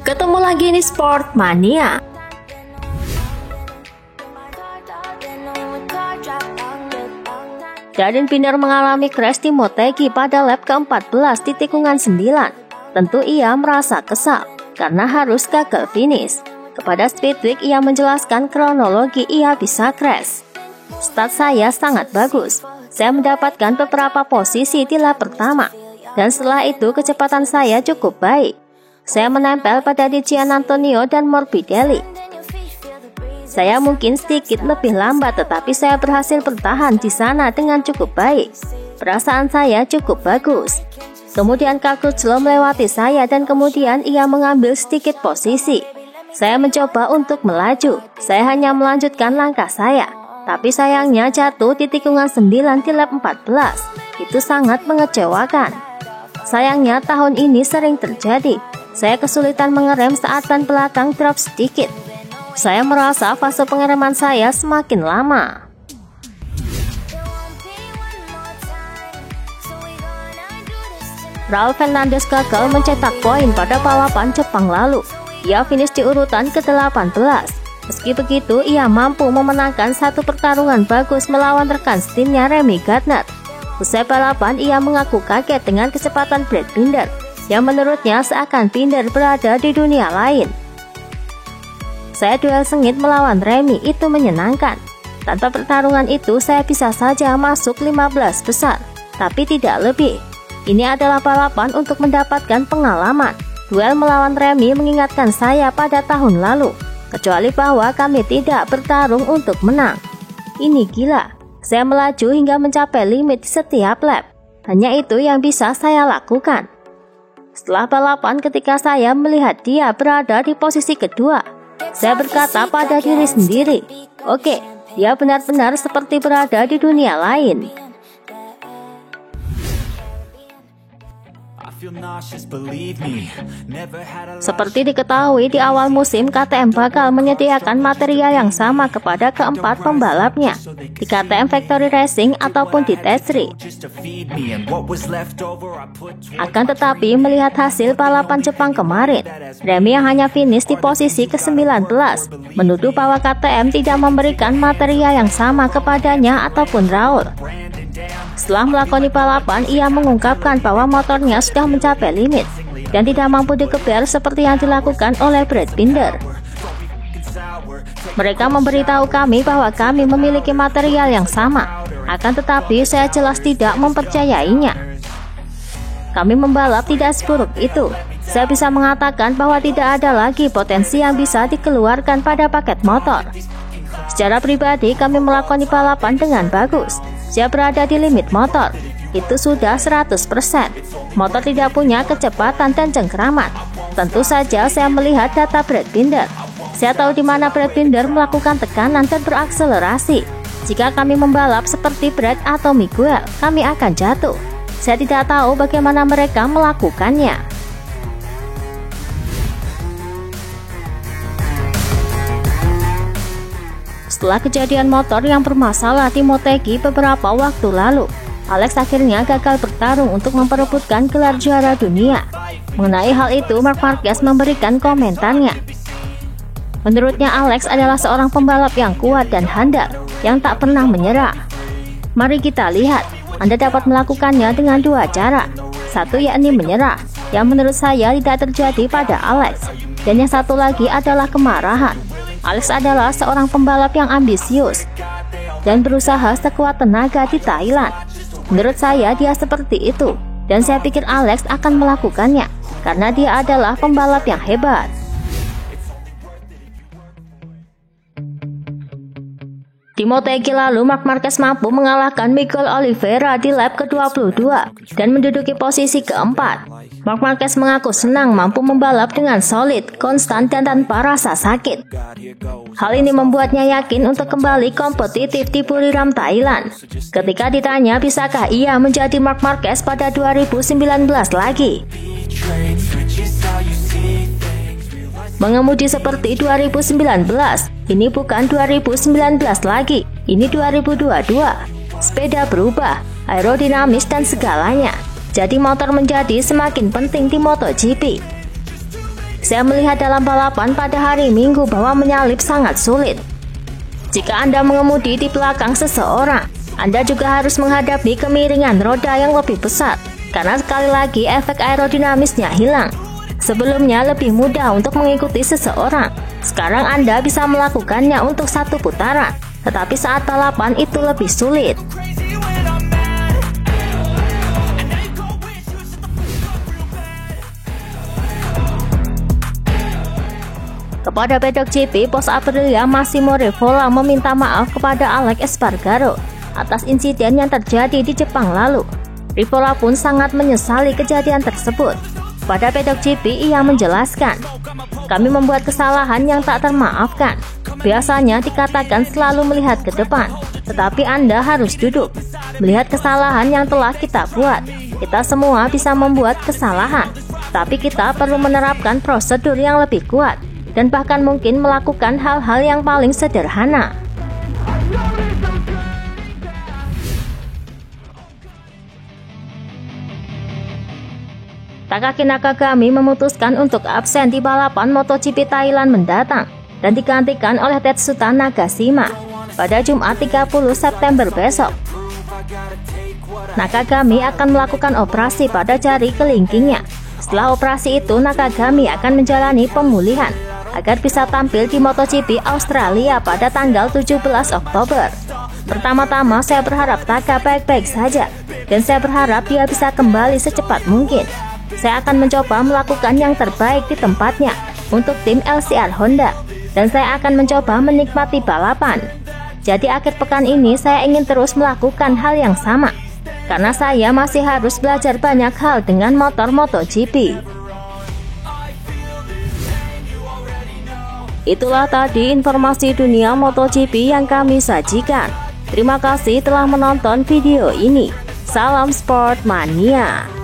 Ketemu lagi di Sport Mania. Darren Binder mengalami crash di Motegi pada lap ke-14 di tikungan 9. Tentu ia merasa kesal karena harus gagal finish. Kepada Speedweek ia menjelaskan kronologi ia bisa crash. Start saya sangat bagus. Saya mendapatkan beberapa posisi di lap pertama. Dan setelah itu kecepatan saya cukup baik. Saya menempel pada di Gianantonio dan Morbidelli. Saya mungkin sedikit lebih lambat, tetapi saya berhasil bertahan di sana dengan cukup baik. Perasaan saya cukup bagus. Kemudian Carl Crutchlow melewati saya dan kemudian ia mengambil sedikit posisi. Saya mencoba untuk melaju. Saya hanya melanjutkan langkah saya. Tapi sayangnya jatuh di tikungan 9 di lap 14. Itu sangat mengecewakan. Sayangnya tahun ini sering terjadi. Saya kesulitan mengerem saat ban belakang drop sedikit. Saya merasa fase pengereman saya semakin lama. Raul Fernandez gagal mencetak poin pada balapan Jepang lalu. Ia finish di urutan ke-18. Meski begitu, ia mampu memenangkan satu pertarungan bagus melawan rekan setimnya Remy Gardner. Usai balapan, ia mengaku kaget dengan kecepatan Brad Binder, yang menurutnya seakan Binder berada di dunia lain. Saya duel sengit melawan Remy, itu menyenangkan. Tanpa pertarungan itu, saya bisa saja masuk 15 besar, tapi tidak lebih. Ini adalah balapan untuk mendapatkan pengalaman. Duel melawan Remy mengingatkan saya pada tahun lalu, kecuali bahwa kami tidak bertarung untuk menang. Ini gila, saya melaju hingga mencapai limit setiap lap. Hanya itu yang bisa saya lakukan. Setelah balapan, ketika saya melihat dia berada di posisi kedua, saya berkata pada diri sendiri, oke, dia benar-benar seperti berada di dunia lain. Seperti diketahui di awal musim, KTM bakal menyediakan material yang sama kepada keempat pembalapnya di KTM Factory Racing ataupun di T3. Akan tetapi melihat hasil balapan Jepang kemarin, Remy yang hanya finish di posisi ke-19 menuduh bahwa KTM tidak memberikan material yang sama kepadanya ataupun Raul. Setelah melakoni balapan, ia mengungkapkan bahwa motornya sudah mencapai limit dan tidak mampu dikeber seperti yang dilakukan oleh Brad Binder. Mereka memberitahu kami bahwa kami memiliki material yang sama, akan tetapi saya jelas tidak mempercayainya. Kami membalap tidak seburuk itu. Saya bisa mengatakan bahwa tidak ada lagi potensi yang bisa dikeluarkan pada paket motor. Secara pribadi, kami melakoni balapan dengan bagus. Saya berada di limit motor. Itu sudah 100%. Motor tidak punya kecepatan dan cengkeraman. Tentu saja saya melihat data Brad Binder. Saya tahu di mana Brad Binder melakukan tekanan dan berakselerasi. Jika kami membalap seperti Brad atau Miguel, kami akan jatuh. Saya tidak tahu bagaimana mereka melakukannya. Setelah kejadian motor yang bermasalah di Motegi beberapa waktu lalu, Alex akhirnya gagal bertarung untuk memperebutkan gelar juara dunia. Mengenai hal itu, Marc Marquez memberikan komentarnya. Menurutnya Alex adalah seorang pembalap yang kuat dan handal, yang tak pernah menyerah. Mari kita lihat, Anda dapat melakukannya dengan dua cara. Satu yakni menyerah, yang menurut saya tidak terjadi pada Alex. Dan yang satu lagi adalah kemarahan. Alex adalah seorang pembalap yang ambisius dan berusaha sekuat tenaga di Thailand. Menurut saya dia seperti itu, dan saya pikir Alex akan melakukannya karena dia adalah pembalap yang hebat. Di Motegi lalu, Marc Marquez mampu mengalahkan Miguel Oliveira di lap ke-22 dan menduduki posisi keempat. Marc Marquez mengaku senang mampu membalap dengan solid, konstan, dan tanpa rasa sakit. Hal ini membuatnya yakin untuk kembali kompetitif di Buriram, Thailand. Ketika ditanya bisakah ia menjadi Marc Marquez pada 2019 lagi. Mengemudi seperti 2019, ini bukan 2019 lagi, ini 2022. Sepeda berubah, aerodinamis dan segalanya. Jadi motor menjadi semakin penting di MotoGP. Saya melihat dalam balapan pada hari Minggu bahwa menyalip sangat sulit. Jika Anda mengemudi di belakang seseorang, Anda juga harus menghadapi kemiringan roda yang lebih besar, karena sekali lagi efek aerodinamisnya hilang. Sebelumnya lebih mudah untuk mengikuti seseorang, sekarang Anda bisa melakukannya untuk satu putaran, tetapi saat balapan itu lebih sulit. Kepada pedok GP, bos Aprilia Massimo Rivola meminta maaf kepada Alex Espargaro atas insiden yang terjadi di Jepang lalu. Rivola pun sangat menyesali kejadian tersebut. Pada pedok GP, ia menjelaskan, "Kami membuat kesalahan yang tak termaafkan. Biasanya dikatakan selalu melihat ke depan, tetapi Anda harus duduk. Melihat kesalahan yang telah kita buat. Kita semua bisa membuat kesalahan, tapi kita perlu menerapkan prosedur yang lebih kuat, dan bahkan mungkin melakukan hal-hal yang paling sederhana." Takaki Nakagami memutuskan untuk absen di balapan MotoGP Thailand mendatang dan digantikan oleh Tetsuta Nagashima pada Jumat 30 September besok. Nakagami akan melakukan operasi pada jari kelingkingnya. Setelah operasi itu, Nakagami akan menjalani pemulihan agar bisa tampil di MotoGP Australia pada tanggal 17 Oktober. Pertama-tama saya berharap Taka baik-baik saja, dan saya berharap dia bisa kembali secepat mungkin. Saya akan mencoba melakukan yang terbaik di tempatnya untuk tim LCR Honda, dan saya akan mencoba menikmati balapan. Jadi akhir pekan ini saya ingin terus melakukan hal yang sama, karena saya masih harus belajar banyak hal dengan motor MotoGP. Itulah tadi informasi dunia MotoGP yang kami sajikan. Terima kasih telah menonton video ini. Salam Sport Mania.